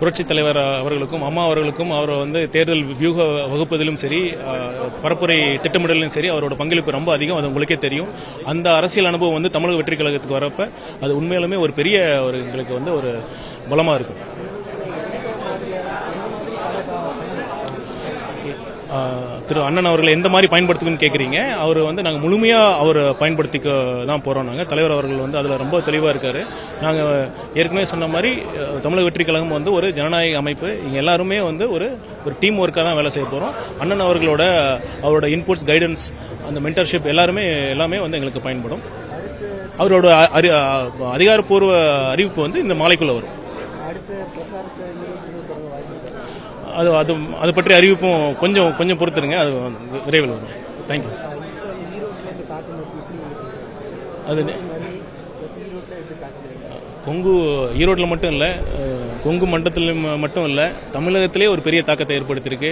புரட்சித் தலைவர் அவர்களுக்கும் அம்மா அவர்களுக்கும் அவர் தேர்தல் வியூக வகுப்பதிலும் சரி பரப்புரை திட்டமிடலும் சரி அவரோட பங்களிப்பு ரொம்ப அதிகம். அது உங்களுக்கே தெரியும். அந்த அரசியல் அனுபவம் தமிழக வெற்றி கழகத்துக்கு வரப்ப அது உண்மையிலுமே ஒரு பெரிய எங்களுக்கு ஒரு பலமா இருக்கும். திரு அண்ணன் அவர்களை எந்த மாதிரி பயன்படுத்துக்குன்னு கேட்குறீங்க. அவர் நாங்கள் முழுமையாக அவர் பயன்படுத்திக்க தான் போகிறோம். நாங்கள் தலைவர் அவர்கள் அதில் ரொம்ப தெளிவாக இருக்கார். நாங்கள் ஏற்கனவே சொன்ன மாதிரி தமிழக வெற்றி கழகம் ஒரு ஜனநாயக அமைப்பு. இங்கே எல்லாருமே ஒரு டீம் ஒர்க்காக தான் வேலை செய்ய போகிறோம். அண்ணன் அவரோட இன்புட்ஸ், கைடன்ஸ், அந்த மென்டர்ஷிப் எல்லாமே எங்களுக்கு பயன்படும். அவரோட அதிகாரப்பூர்வ அறிவிப்பு இந்த மாலைக்குள்ளே வரும். அது பற்றி அறிவிப்பும் கொஞ்சம் பொறுத்துருங்க. அது விரைவில் வரும். தேங்க்யூ. அது கொங்கு ஈரோட்டில் மட்டும் இல்லை, கொங்கு மண்டலத்தில் மட்டும் இல்லை, தமிழகத்திலே ஒரு பெரிய தாக்கத்தை ஏற்படுத்தியிருக்கு.